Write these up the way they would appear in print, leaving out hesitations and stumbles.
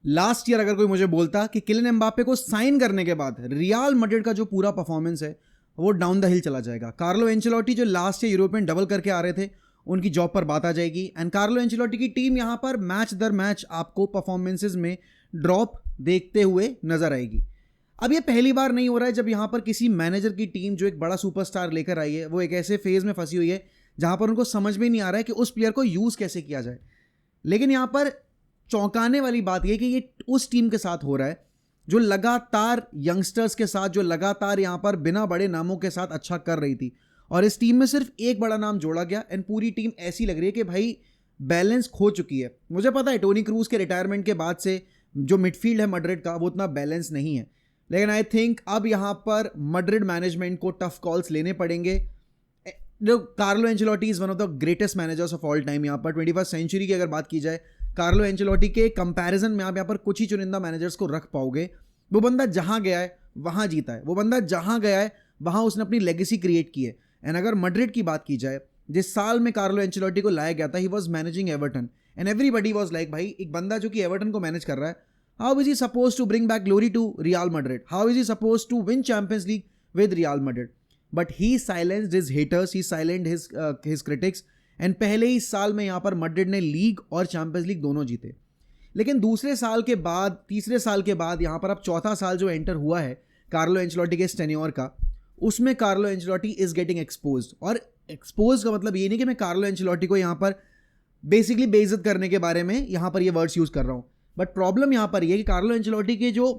Last year अगर कोई मुझे बोलता कि किलियन एम्बापे को साइन करने के बाद रियल मैड्रिड का जो पूरा परफॉर्मेंस है वो डाउन द हिल चला जाएगा। कार्लो एंचेलोटी जो लास्ट ईयर यूरोपियन डबल करके आ रहे थे, उनकी जॉब पर बात आ जाएगी। एंड कार्लो एंचेलोटी की टीम यहां पर मैच दर मैच आपको परफॉर्मेंसेज में ड्रॉप देखते हुए नजर आएगी। अब ये पहली बार नहीं हो रहा है जब यहां पर किसी मैनेजर की टीम जो एक बड़ा सुपरस्टार लेकर आई है वो एक ऐसे फेज में फंसी हुई है जहां पर उनको समझ में नहीं आ रहा है कि उस प्लेयर को यूज कैसे किया जाए। लेकिन यहां पर चौंकाने वाली बात यह कि ये उस टीम के साथ हो रहा है जो लगातार यंगस्टर्स के साथ, जो लगातार यहां पर बिना बड़े नामों के साथ अच्छा कर रही थी, और इस टीम में सिर्फ एक बड़ा नाम जोड़ा गया एंड पूरी टीम ऐसी लग रही है कि भाई बैलेंस खो चुकी है। मुझे पता है टोनी क्रूज के रिटायरमेंट के बाद से जो मिडफील्ड है मैड्रिड का वो उतना बैलेंस नहीं है, लेकिन आई थिंक अब यहां पर मैड्रिड मैनेजमेंट को टफ कॉल्स लेने पड़ेंगे। जो Carlo Ancelotti is one of the greatest managers of all time. यहां पर 21st सेंचुरी की अगर बात की जाए, कार्लो एंचेलोटी के कंपैरिजन में आप यहां पर कुछ ही चुनिंदा मैनेजर्स को रख पाओगे। वो बंदा जहां गया है वहां जीता है, वो बंदा जहां गया है वहां उसने अपनी लेगेसी क्रिएट की है। एंड अगर मैड्रिड की बात की जाए, जिस साल में कार्लो एंचेलोटी को लाया गया था, he was managing Everton and everybody was like, भाई एक बंदा जो कि एवर्टन को मैनेज कर रहा है, how is he suppose to bring back glory to Real Madrid, how is he suppose to win Champions League with Real Madrid. But he silenced his haters, he silent his critics, and पहले ही साल में यहां पर Madrid ने league और champions league दोनों जीते। लेकिन दूसरे साल के बाद, तीसरे साल के बाद यहां पर अब चौथा साल जो एंटर हुआ है कार्लो एंचेलोटी के टेन्योर का, उसमें Carlo Ancelotti is getting exposed. और एक्सपोज का मतलब ये नहीं कि मैं कार्लो एंचेलोटी को यहां पर बेसिकली बेइज्जत करने के बारे में यहां पर ये वर्ड्स यूज कर रहा हूं, बट प्रॉब्लम यहां पर ये कि कार्लो एंचेलोटी के जो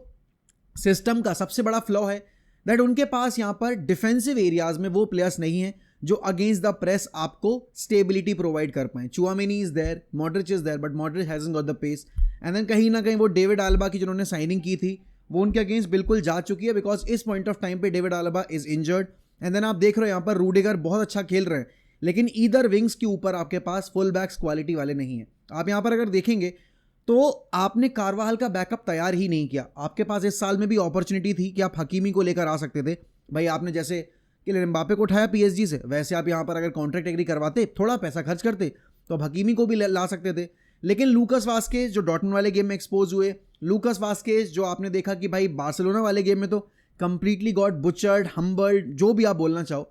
सिस्टम का सबसे बड़ा फ्लॉ है दैट उनके पास यहां पर डिफेंसिव एरियाज में वो प्लेयर्स नहीं है जो अगेंस्ट द प्रेस आपको स्टेबिलिटी प्रोवाइड कर पाए। Tchouameni is there, Modric is there, but Modric hasn't got the pace. And then कहीं ना कहीं वो डेविड आल्बा की जिन्होंने साइनिंग की थी वो उनके अगेंस्ट बिल्कुल जा चुकी है, बिकॉज इस पॉइंट ऑफ टाइम पे David Alaba is injured. And then आप देख रहे हो यहाँ पर रूडिगर बहुत अच्छा खेल रहे हैं, लेकिन ईदर विंग्स के ऊपर आपके पास फुल बैक्स क्वालिटी वाले नहीं है। आप यहाँ पर अगर देखेंगे तो आपने कारवाहल का बैकअप तैयार ही नहीं किया। आपके पास इस साल में भी अपॉर्चुनिटी थी कि आप हकीमी को लेकर आ सकते थे। भाई आपने जैसे किलियन एम्बापे को उठाया पीएसजी से, वैसे आप यहाँ पर अगर कॉन्ट्रैक्ट एग्री करवाते, थोड़ा पैसा खर्च करते, तो आप हकीमी को भी ला सकते थे। लेकिन लूकास वास्केज जो डॉर्टमुंड वाले गेम में एक्सपोज हुए, लूकास वास्केज जो आपने देखा कि भाई बार्सिलोना वाले गेम में तो कंप्लीटली गॉट बुचर्ड, हम्बल्ड, जो भी आप बोलना चाहो।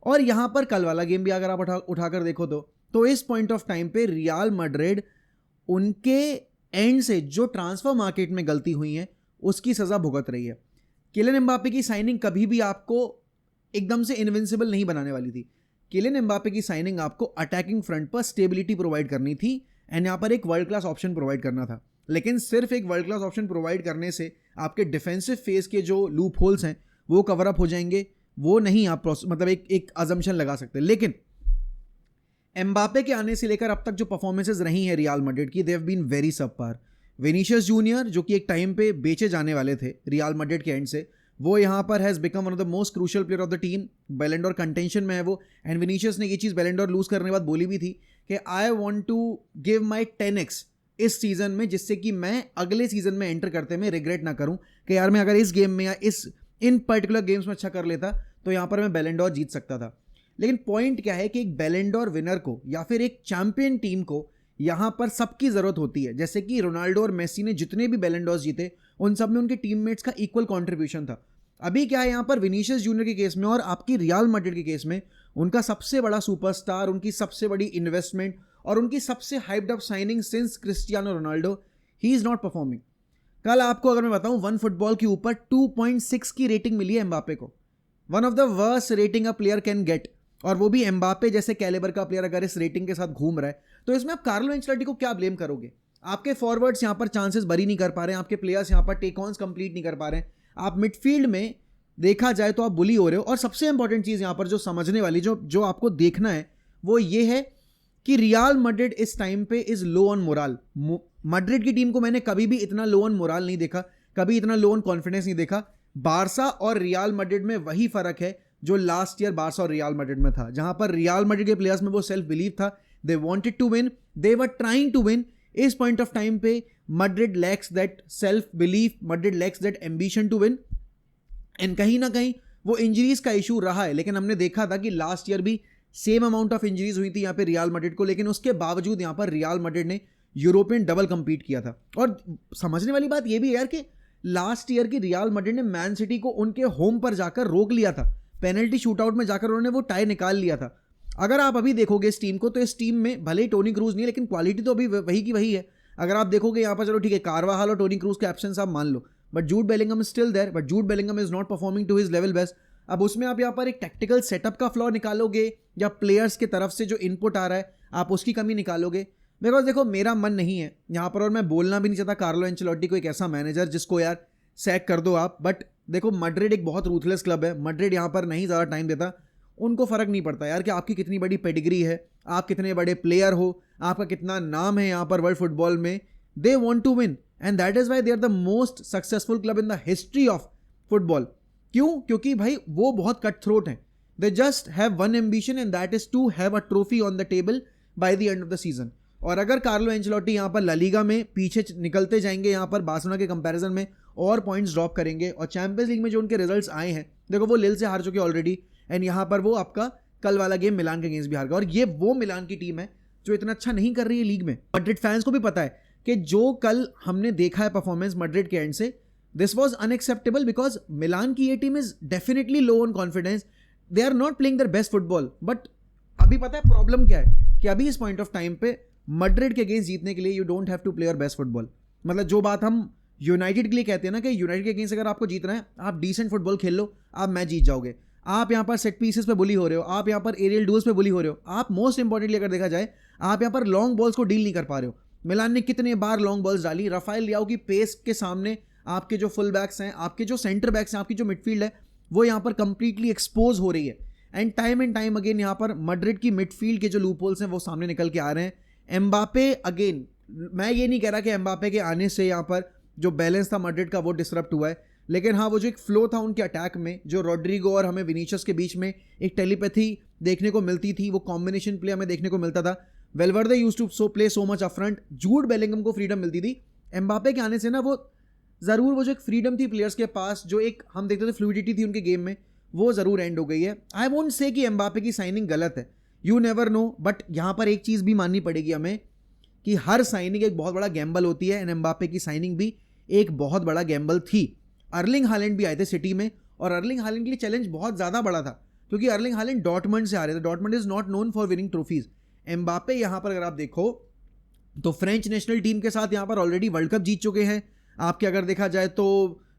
और यहाँ पर कल वाला गेम भी अगर आप उठाकर देखो तो इस पॉइंट ऑफ टाइम पे रियल मैड्रिड उनके एंड से जो ट्रांसफर मार्केट में गलती हुई है उसकी सजा भुगत रही है। किलियन एम्बापे की साइनिंग कभी भी आपको एकदम से इनविंसिबल नहीं बनाने वाली थी। किलियन एम्बापे की साइनिंग आपको अटैकिंग फ्रंट पर स्टेबिलिटी प्रोवाइड करनी थी एंड यहाँ पर एक वर्ल्ड क्लास ऑप्शन प्रोवाइड करना था। लेकिन सिर्फ एक वर्ल्ड क्लास ऑप्शन प्रोवाइड करने से आपके डिफेंसिव फेज के जो लूप होल्स हैं वो कवर अप हो जाएंगे, वो नहीं आप मतलब एक अजम्पशन लगा सकते। लेकिन एम्बापे के आने से लेकर अब तक जो परफॉर्मेंसेज रही हैं रियल मैड्रिड की, they have been very subpar. Vinicius Junior जो कि एक टाइम पे बेचे जाने वाले थे रियल मैड्रिड के एंड से, वो यहाँ पर has become one of the most crucial player of the team. बैलन डोर कंटेंशन में है वो, एंड विनीशियस ने ये चीज़ बैलन डोर लूज करने के बाद बोली भी थी कि I want to give my 10x इस सीजन में, जिससे कि मैं अगले सीजन में एंटर करते में रिग्रेट ना करूं कि यार मैं अगर इस गेम में या इन पर्टिकुलर गेम्स में अच्छा कर लेता तो यहाँ पर मैं बैलन डोर जीत सकता था। लेकिन पॉइंट क्या है कि एक बैलन डोर विनर को या फिर एक चैंपियन टीम को यहाँ पर सबकी ज़रूरत होती है। जैसे कि रोनाल्डो और मेसी ने जितने भी बैलन डोर्स जीते उन सब में उनके टीममेट्स का इक्वल कंट्रीब्यूशन था। अभी क्या है यहाँ पर विनीशियस जूनियर के केस में और आपकी रियल मैड्रिड के केस में, उनका सबसे बड़ा सुपरस्टार, उनकी सबसे बड़ी इन्वेस्टमेंट और उनकी सबसे hyped up signing since Cristiano Ronaldo, he is not performing. कल आपको अगर मैं बताऊं, वन फुटबॉल के ऊपर 2.6 की रेटिंग मिली है एम्बापे को, one of the worst rating a player can get. और वो भी एम्बापे जैसे कैलिबर का प्लेयर अगर इस रेटिंग के साथ घूम रहा है तो इसमें आप कार्लो एंचेलोटी को क्या ब्लेम करोगे? आपके फॉरवर्ड्स यहाँ पर चांसेस बरी नहीं कर पा रहे हैं, आपके प्लेयर्स यहाँ पर टेक ऑन्स कंप्लीट नहीं कर पा रहे हैं, आप मिडफील्ड में देखा जाए तो आप बुली हो रहे हो। और सबसे इंपॉर्टेंट चीज़ यहाँ पर जो समझने वाली, जो आपको देखना है वो ये है कि रियल मैड्रिड इस टाइम पे is low on morale. Madrid की टीम को मैंने कभी भी इतना लो ऑन मोराल नहीं देखा, कभी इतना लो ऑन कॉन्फिडेंस नहीं देखा। बारसा और रियल मैड्रिड में वही फर्क है जो लास्ट ईयर बारसा और रियल मैड्रिड में था, जहां पर रियल मैड्रिड के प्लेयर्स में वो सेल्फ बिलीव था, they wanted to win, they were trying to win. इस पॉइंट ऑफ टाइम पे Madrid lacks that self belief, Madrid lacks that ambition to win, and कहीं ना कहीं वो इंजरीज का इशू रहा है। लेकिन हमने देखा था कि लास्ट ईयर भी सेम अमाउंट ऑफ इंजरीज हुई थी यहाँ पे रियल मैड्रिड को, लेकिन उसके बावजूद यहाँ पर रियल मैड्रिड ने यूरोपियन डबल कंपीट किया था। और समझने वाली बात यह भी है यार कि लास्ट ईयर की रियल मैड्रिड ने मैन सिटी को उनके होम पर जाकर रोक लिया था, पेनल्टी शूटआउट में जाकर उन्होंने वो टाई निकाल लिया था। अगर आप अभी देखोगे इस टीम को, तो इस टीम में भले ही टोनी क्रूज नहीं है, लेकिन क्वालिटी तो अभी वही की वही है। अगर आप देखोगे यहाँ पर, चलो ठीक है कार्वाहाल और टोनी क्रूज के एब्सेंस आप मान लो, but Jude Bellingham is still there, but Jude Bellingham is not performing to his level best. अब उसमें आप यहाँ पर एक टेक्टिकल सेटअप का फ्लॉ निकालोगे या प्लेयर्स की तरफ से जो इनपुट आ रहा है आप उसकी कमी निकालोगे। बिकॉज देखो मेरा मन नहीं है यहाँ पर, और मैं बोलना भी नहीं चाहता कार्लो एंचेलोटी को एक ऐसा मैनेजर जिसको यार सैक कर दो आप, बट देखो मैड्रिड एक बहुत रूथलेस क्लब है। मैड्रिड यहाँ पर नहीं ज़्यादा टाइम देता, उनको फर्क नहीं पड़ता यार कि आपकी कितनी बड़ी पेडिग्री है, आप कितने बड़े प्लेयर हो, आपका कितना नाम है यहाँ पर वर्ल्ड फुटबॉल में। They want to win and that is why they are the most successful club in the history of football. क्यों? क्योंकि भाई वो बहुत कट थ्रोट हैं। They just have one ambition and that is to have a trophy on the table by the end of the season. और अगर Carlo Ancelotti यहाँ पर ला लीगा में पीछे निकलते जाएंगे, यहाँ पर बार्सिलोना के कंपैरिजन में और पॉइंट्स ड्रॉप करेंगे, और चैंपियंस लीग में जो उनके रिजल्ट्स आए हैं, देखो वो लिल से हार चुके ऑलरेडी, एंड यहाँ पर वो आपका कल वाला गेम मिलान के अगेंस्ट भी हार गया। और ये वो मिलान की टीम है जो इतना अच्छा नहीं कर रही है लीग में। मैड्रिड फैंस को भी पता है कि जो कल हमने देखा है परफॉर्मेंस मैड्रिड के एंड से, this was unacceptable, because Milan की ये team is definitely low on confidence, they are not playing their best football. But अभी पता है प्रॉब्लम क्या है कि अभी इस पॉइंट ऑफ टाइम पे मैड्रिड के अगेंस्ट जीतने के लिए you don't have to play your best football. मतलब जो बात हम यूनाइटेड के लिए कहते हैं ना कि यूनाइटेड के अगेंस्ट अगर आपको जीतना है, आप डिसेंट फुटबॉल खेल लो, आप मैच जीत जाओगे। आप यहाँ पर सेट पीसेस पे बुली हो रहे हो, आप यहाँ पर एरियल डूल्स पे बुली हो रहे हो, आप मोस्ट इंपॉर्टेंटली अगर देखा जाए आप यहाँ पर लॉन्ग बॉल्स को डील नहीं कर पा रहे हो। मिलान ने कितने बार लॉन्ग बॉल्स डाली, राफेल लियाओ की पेस के सामने आपके जो फुल बैक्स हैं, आपके जो सेंटर बैक्स हैं, आपकी जो मिडफील्ड है, वो यहाँ पर कंप्लीटली एक्सपोज हो रही है। एंड टाइम अगेन यहाँ पर मैड्रिड की मिडफील्ड के जो लूपहोल्स हैं वो सामने निकल के आ रहे हैं। एम्बापे अगेन, मैं ये नहीं कह रहा कि एम्बापे के आने से यहाँ पर जो बैलेंस था मैड्रिड का वो डिसरप्ट हुआ है, लेकिन हाँ वो जो एक फ्लो था उनके अटैक में, जो रॉड्रिगो और हमें विनीशियस के बीच में एक टेलीपैथी देखने को मिलती थी, वो कॉम्बिनेशन प्ले हमें देखने को मिलता था। Valverde used to play so much upfront, Jude Bellingham को फ्रीडम मिलती थी। एम्बापे के आने से ना वो ज़रूर वो जो एक फ्रीडम थी प्लेयर्स के पास, जो एक हम देखते थे फ्लूइडिटी थी उनके गेम में, वो ज़रूर एंड हो गई है। आई वोंट से कि एम्बापे की साइनिंग गलत है, यू नेवर नो, बट यहाँ पर एक चीज़ भी माननी पड़ेगी हमें कि हर साइनिंग एक बहुत बड़ा गैम्बल होती है, एंड एम्बापे की साइनिंग भी एक बहुत बड़ा गैम्बल थी। अर्लिंग हालैंड भी आए थे सिटी में, और अर्लिंग हालैंड के लिए चैलेंज बहुत ज़्यादा बड़ा था, क्योंकि अर्लिंग हालैंड डॉर्टमंड से आ रहे थे। Dortmund is not known for winning trophies. Mbappe यहाँ पर अगर आप देखो तो फ्रेंच नेशनल टीम के साथ यहाँ पर ऑलरेडी वर्ल्ड कप जीत चुके हैं। आपके अगर देखा जाए तो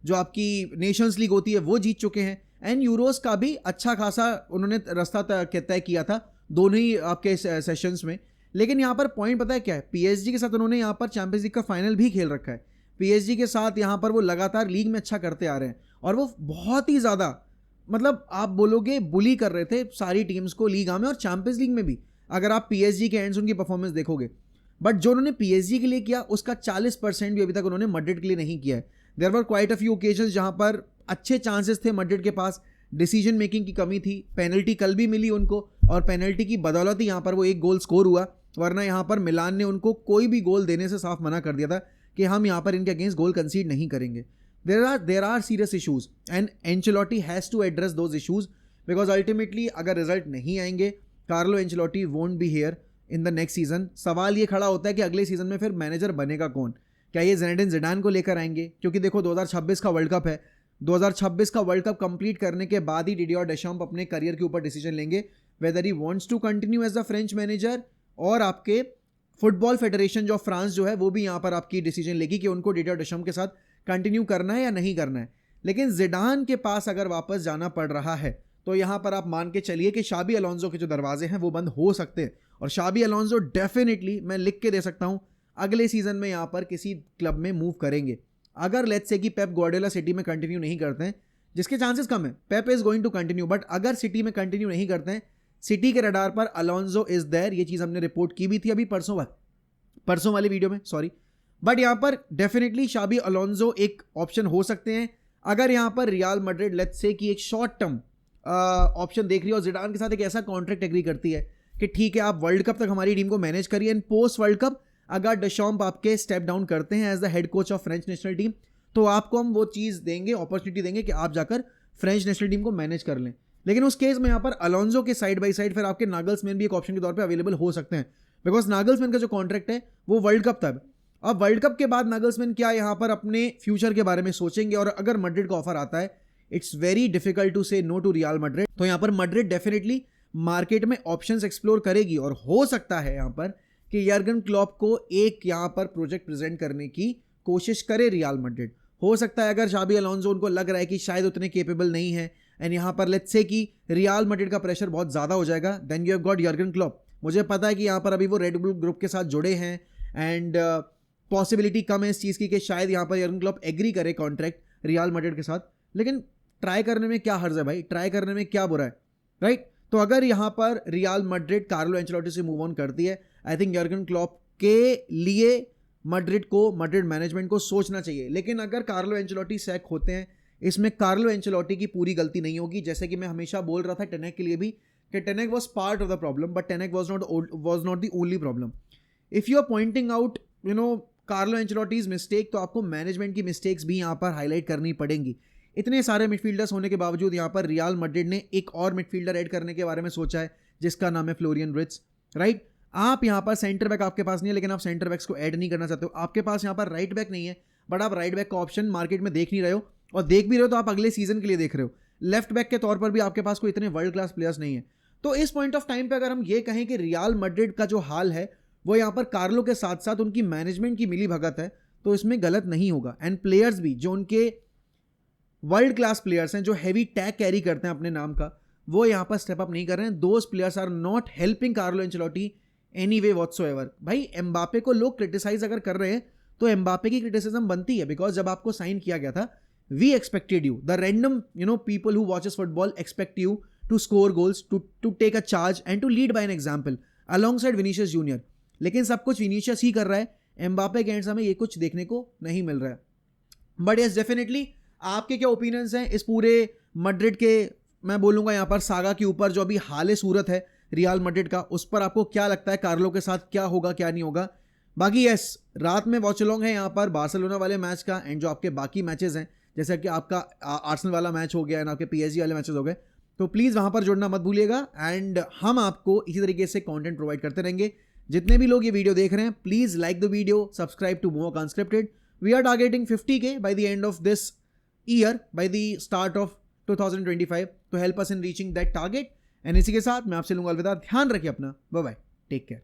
जो आपकी नेशंस लीग होती है वो जीत चुके हैं, एंड यूरोस का भी अच्छा खासा उन्होंने रास्ता तय किया था दोनों ही आपके सेशंस में। लेकिन यहाँ पर पॉइंट पता है क्या है, पीएसजी के साथ उन्होंने यहाँ पर चैंपियंस लीग का फाइनल भी खेल रखा है। पीएसजी के साथ यहाँ पर वो लगातार लीग में अच्छा करते आ रहे हैं, और वो बहुत ही ज़्यादा मतलब आप बोलोगे बुली कर रहे थे सारी टीम्स को लीग में और चैंपियंस लीग में भी, अगर आप पीएसजी के एंड्स उनकी परफॉर्मेंस देखोगे। बट जो उन्होंने पीएसजी के लिए किया उसका 40% भी अभी तक उन्होंने मैड्रिड के लिए नहीं किया है। There were quite a few occasions जहाँ पर अच्छे चांसेस थे मैड्रिड के पास, डिसीजन मेकिंग की कमी थी। पेनल्टी कल भी मिली उनको, और पेनल्टी की बदौलत ही यहाँ पर वो एक गोल स्कोर हुआ, वरना यहाँ पर मिलान ने उनको कोई भी गोल देने से साफ मना कर दिया था कि हम यहाँ पर इनके अगेंस्ट गोल कंसीड नहीं करेंगे। There are serious issues and Ancelotti has to address those issues, because ultimately अगर रिजल्ट नहीं आएंगे, Carlo Ancelotti won't be here in the next season. सवाल ये खड़ा होता है कि अगले सीजन में फिर मैनेजर बनेगा कौन? क्या ये ज़िनेडिन ज़िडान को लेकर आएंगे? क्योंकि देखो 2026 का वर्ल्ड कप है, 2026 का वर्ल्ड कप कंप्लीट करने के बाद ही डिडियर डेशम्प अपने करियर के ऊपर डिसीजन लेंगे whether he wants to continue as the French manager, और आपके फुटबॉल फेडरेशन ऑफ फ्रांस जो है वो भी यहाँ पर आपकी डिसीजन लेगी कि उनको डिडियर डेशम्प के साथ कंटिन्यू करना है या नहीं करना है। लेकिन ज़िडान के पास अगर वापस जाना पड़ रहा है तो यहाँ पर आप मान के चलिए कि शाबी अलोंसो के जो दरवाजे हैं वो बंद हो सकते हैं, और शाबी अलोंसो डेफिनेटली मैं लिख के दे सकता हूँ अगले सीजन में यहाँ पर किसी क्लब में मूव करेंगे। अगर लेट्स से कि पेप ग्वार्डियोला सिटी में कंटिन्यू नहीं करते हैं, जिसके चांसेस कम है, Pep is going to continue, but अगर सिटी में कंटिन्यू नहीं करते हैं, सिटी के रडार पर अलोंसो इज देयर। ये चीज़ हमने रिपोर्ट की भी थी अभी परसों वाली वीडियो में, सॉरी। बट यहाँ पर डेफिनेटली शाबी अलोंसो एक ऑप्शन हो सकते हैं अगर यहाँ पर रियल मैड्रिड लेट्स से कि एक शॉर्ट टर्म ऑप्शन देख रही है और ज़िडान के साथ एक ऐसा कॉन्ट्रैक्ट एग्री करती है कि ठीक है आप वर्ल्ड कप तक हमारी टीम को मैनेज करिए, एंड पोस्ट वर्ल्ड कप अगर डेशम्प आपके स्टेप डाउन करते हैं as the head coach of French national team, तो आपको हम वो चीज़ देंगे, अपॉर्चुनिटी देंगे कि आप जाकर फ्रेंच नेशनल टीम को मैनेज कर लें। लेकिन उस केस में यहाँ पर अलोंसो के साइड बाई साइड फिर आपके नागल्समैन भी एक ऑप्शन के तौर पे अवेलेबल हो सकते हैं। बिकॉज नागल्समैन का जो कॉन्ट्रैक्ट है वो वर्ल्ड कप तक। अब वर्ल्ड कप के बाद नागल्समैन क्या यहाँ पर अपने फ्यूचर के बारे में सोचेंगे, और अगर मैड्रिड का ऑफर आता है, इट्स वेरी डिफिकल्ट टू से नो टू रियल मैड्रिड। तो यहाँ पर मैड्रिड डेफिनेटली मार्केट में ऑप्शंस एक्सप्लोर करेगी, और हो सकता है यहाँ पर कि यर्गन क्लॉप को एक यहाँ पर प्रोजेक्ट प्रेजेंट करने की कोशिश करे रियल मैड्रिड। हो सकता है अगर शाबी अलोंसो उनको लग रहा है कि शायद उतने केपेबल नहीं है, एंड यहाँ पर लेट्स से कि रियल मैड्रिड का प्रेशर बहुत ज़्यादा हो जाएगा, then you have got Jurgen Klopp. मुझे पता है कि यहाँ पर अभी वो रेड बुल ग्रुप के साथ जुड़े हैं, एंड पॉसिबिलिटी कम है इस चीज़ की कि शायद यहाँ पर यर्गन क्लॉप एग्री करे कॉन्ट्रैक्ट रियल मैड्रिड के साथ, लेकिन ट्राई करने में क्या हर्ज है भाई, ट्राई करने में क्या बुरा है, राइट। तो अगर यहाँ पर रियल मैड्रिड कार्लो एंचेलोटी से मूव ऑन करती है, आई थिंक यर्गन क्लॉप के लिए मैड्रिड मैनेजमेंट को सोचना चाहिए। लेकिन अगर कार्लो एंचेलोटी सैक होते हैं, इसमें कार्लो एंचेलोटी की पूरी गलती नहीं होगी। जैसे कि मैं हमेशा बोल रहा था टेनेक के लिए भी कि Ten Hag was part of the problem, but Ten Hag was not the only problem. If you are pointing out Carlo Ancelotti's mistake, तो आपको मैनेजमेंट की मिस्टेक्स भी यहाँ पर हाईलाइट करनी पड़ेंगी। इतने सारे मिडफील्डर्स होने के बावजूद यहाँ पर रियल मैड्रिड ने एक और मिडफील्डर ऐड करने के बारे में सोचा है, जिसका नाम है फ्लोरियन विर्ट्ज, राइट। आप यहाँ पर सेंटर बैक आपके पास नहीं है, लेकिन आप सेंटर बैक्स को ऐड नहीं करना चाहते हो। आपके पास यहाँ पर राइट बैक नहीं है, बट आप राइट बैक का ऑप्शन मार्केट में देख नहीं रहे हो, और देख भी रहे हो तो आप अगले सीजन के लिए देख रहे हो। लेफ्ट बैक के तौर पर भी आपके पास कोई इतने वर्ल्ड क्लास प्लेयर्स नहीं है। तो इस पॉइंट ऑफ टाइम पे अगर हम ये कहें कि रियल मैड्रिड का जो हाल है वो यहाँ पर कार्लो के साथ साथ उनकी मैनेजमेंट की मिली भगत है, तो इसमें गलत नहीं होगा। एंड प्लेयर्स भी जो उनके वर्ल्ड क्लास प्लेयर्स हैं, जो हैवी टैग कैरी करते हैं अपने नाम का, वो यहाँ पर स्टेप अप नहीं कर रहे हैं। Those players are not helping Carlo Ancelotti any way whatsoever. भाई एम्बापे को लोग क्रिटिसाइज अगर कर रहे हैं तो एम्बापे की क्रिटिसिज्म बनती है, बिकॉज जब आपको साइन किया गया था, we expected you, the random people who watches football expect you to score goals, to take a charge and to lead by an example alongside Vinicius Junior. लेकिन सब कुछ विनीशियस ही कर रहा है, एम्बापे के एंड से हमें ये कुछ देखने को नहीं मिल रहा है। बट यस डेफिनेटली आपके क्या ओपिनियंस हैं इस पूरे मैड्रिड के, मैं बोलूँगा यहाँ पर सागा के ऊपर, जो अभी हाल सूरत है रियल मैड्रिड का, उस पर आपको क्या लगता है कार्लो के साथ क्या होगा क्या नहीं होगा। बाकी यस रात में वॉच अलोंग है यहाँ पर बार्सिलोना वाले मैच का, एंड जो आपके बाकी मैचेस हैं जैसे कि आपका आर्सेनल वाला मैच हो गया एंड आपके PSG वाले मैचेस हो गए, तो प्लीज़ वहाँ पर जुड़ना मत भूलिएगा। एंड हम आपको इसी तरीके से कंटेंट प्रोवाइड करते रहेंगे। जितने भी लोग ये वीडियो देख रहे हैं, please like the video, subscribe to more unscripted. We are targeting 50K by the end of this year, by the start of 2025, to help us in reaching that target। And इसी के साथ मैं आपसे लूँगा अलविदा। ध्यान रखिए अपना, बाय बाय, टेक केयर।